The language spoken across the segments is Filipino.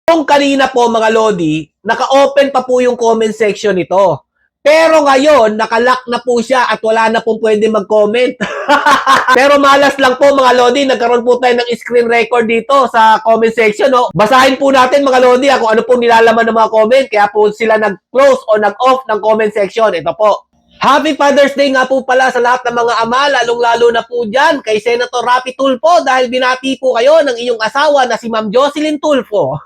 Kung kanina po mga Lodi, naka-open pa po yung comment section nito. Pero ngayon, nakalock na po siya at wala na pong pwede mag-comment. Pero malas lang po mga Lodi, nagkaroon po tayo ng screen record dito sa comment section. No? Basahin po natin mga Lodi kung ano pong nilalaman ng mga comment. Kaya po sila nag-close o nag-off ng comment section. Ito po. Happy Father's Day nga po pala sa lahat ng mga ama, lalong-lalo na po dyan kay Senator Raffy Tulfo dahil binati po kayo ng iyong asawa na si Ma'am Jocelyn Tulfo.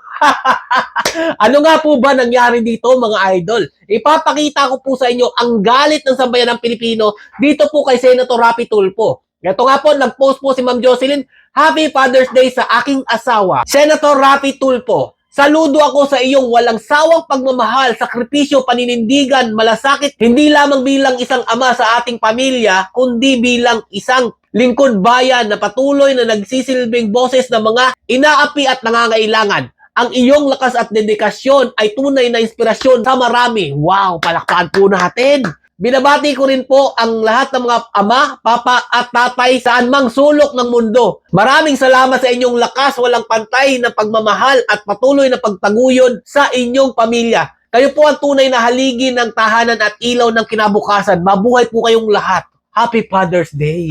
Ano nga po ba nangyari dito mga idol? Ipapakita ko po sa inyo ang galit ng sambayan ng Pilipino dito po kay Senator Raffy Tulfo. Ito nga po, nag-post po si Ma'am Jocelyn, Happy Father's Day sa aking asawa, Senator Raffy Tulfo. Saludo ako sa iyong walang sawang pagmamahal, sakripisyo, paninindigan, malasakit, hindi lamang bilang isang ama sa ating pamilya, kundi bilang isang lingkod bayan na patuloy na nagsisilbing boses ng mga inaapi at nangangailangan. Ang iyong lakas at dedikasyon ay tunay na inspirasyon sa marami. Wow, palakpakan po natin. Binabati ko rin po ang lahat ng mga ama, papa at tatay saan mang sulok ng mundo. Maraming salamat sa inyong lakas, walang pantay na pagmamahal at patuloy na pagtaguyod sa inyong pamilya. Kayo po ang tunay na haligi ng tahanan at ilaw ng kinabukasan. Mabuhay po kayong lahat. Happy Father's Day!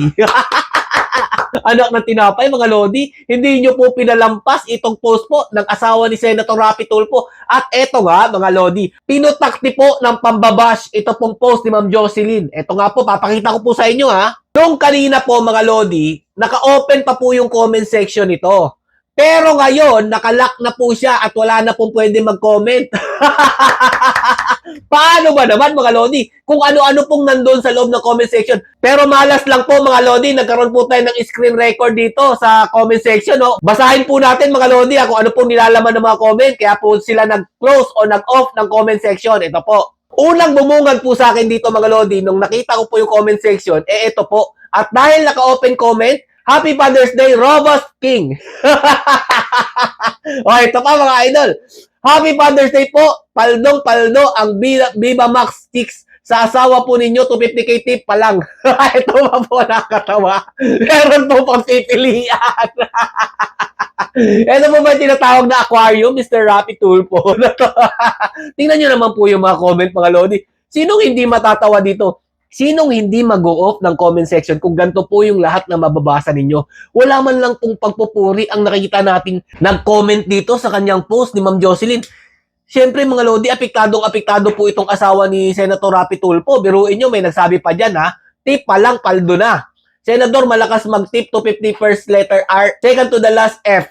Anak ng tinapay, mga Lodi, hindi nyo po pinalampas itong post po ng asawa ni Senator Raffy Tulfo. At eto nga, mga Lodi, pinutakti po ng pambabash ito pong post ni Ma'am Jocelyn. Eto nga po, papakita ko po sa inyo ha. Nung kanina po, mga Lodi, naka-open pa po yung comment section nito. Pero ngayon, nakalock na po siya at wala na pong pwede mag-comment. Paano ba naman mga Lodi? Kung ano-ano pong nandun sa loob ng comment section. Pero malas lang po mga Lodi, nagkaroon po tayo ng screen record dito sa comment section. No? Basahin po natin mga Lodi kung ano pong nilalaman ng mga comment. Kaya po sila nag-close o nag-off ng comment section. Ito po. Unang bumungad po sa akin dito mga Lodi, nung nakita ko po yung comment section, ito po. At dahil naka-open comment, Happy Father's Day, Robust King. O, ito pa mga idol. Happy Father's Day po. Paldong-paldo ang Viva Max Chicks sa asawa po ninyo. 250k tip pa lang. Ito pa po nakakatawa. Meron po pang pipilian. Ito po ba tinatawag na aquarium, Mr. Raffy Tulfo? Tingnan nyo naman po yung mga comment mga Lodi. Sinong hindi matatawa dito? Sinong hindi mag-o-off ng comment section kung ganito po yung lahat na mababasa ninyo? Wala man lang pong pagpupuri ang nakikita nating nag-comment dito sa kanyang post ni Ma'am Jocelyn. Siyempre mga Lodi, apektadong-apektado po itong asawa ni Senator Raffy Tulfo. Biruin nyo, may nagsabi pa dyan ha, tip pa lang, paldo na. Senador, malakas mag-tip to 50 first letter R, second to the last F.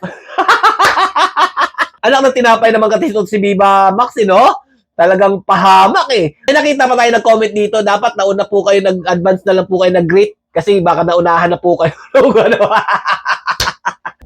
Anak ng tinapay naman katisot si Viva Max, no? Talagang pahamak eh. May nakita pa tayo nag-comment dito, dapat nauna po kayo, nag-advance na lang po kayo nag-greet kasi baka naunahan na po kayo.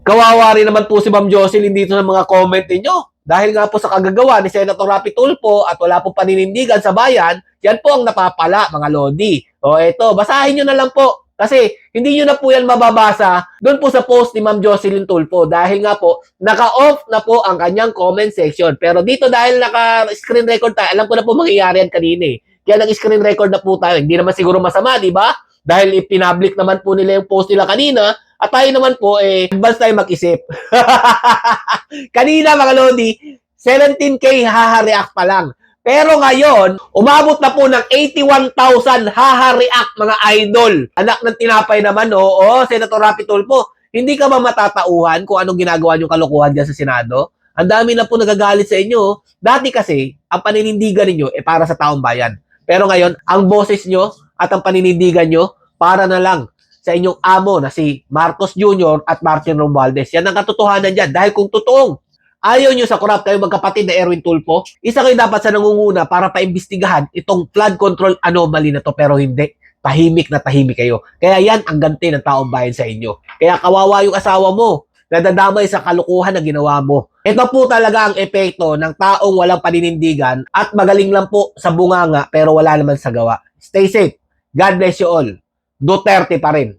Kawawa rin naman po si Ma'am Jocelyn dito sa mga comment niyo. Dahil nga po sa kagagawa ni Senator Raffy Tulfo at wala po paninindigan sa bayan, yan po ang napapala mga Lodi. O eto, basahin nyo na lang po. Kasi hindi nyo na po yan mababasa doon po sa post ni Ma'am Jocelyn Tulfo dahil nga po naka-off na po ang kanyang comment section. Pero dito dahil naka-screen record tayo, alam ko na po mangyayari yan kanina eh. Kaya nag-screen record na po tayo. Hindi naman siguro masama, di ba? Dahil i-public naman po nila yung post nila kanina at tayo naman po advance tayo mag-isip. Kanina mga Lodi, 17k haha-react pa lang. Pero ngayon, umabot na po ng 81,000 haha-react mga idol. Anak ng tinapay naman, oo, Senator Raffy Tulfo. Hindi ka ba matatauhan kung anong ginagawa niyong kalokohan dyan sa Senado? Ang dami na po nagagalit sa inyo. Dati kasi, ang paninindigan ninyo para sa taong bayan. Pero ngayon, ang boses nyo at ang paninindigan nyo para na lang sa inyong amo na si Marcos Jr. at Martin Romualdez. Yan ang katotohanan dyan. Dahil kung totoong ayaw nyo sa korap kayo magkapatid na Erwin Tulfo, isa kayo dapat sa nangunguna para paimbestigahan itong flood control anomaly na to, pero hindi. Tahimik na tahimik kayo. Kaya yan ang ganti ng taong bayan sa inyo. Kaya kawawa yung asawa mo, nadadamay sa kalukuhan na ginawa mo. Ito po talaga ang epekto ng taong walang paninindigan at magaling lang po sa bunganga pero wala naman sa gawa. Stay safe. God bless you all. Duterte pa rin.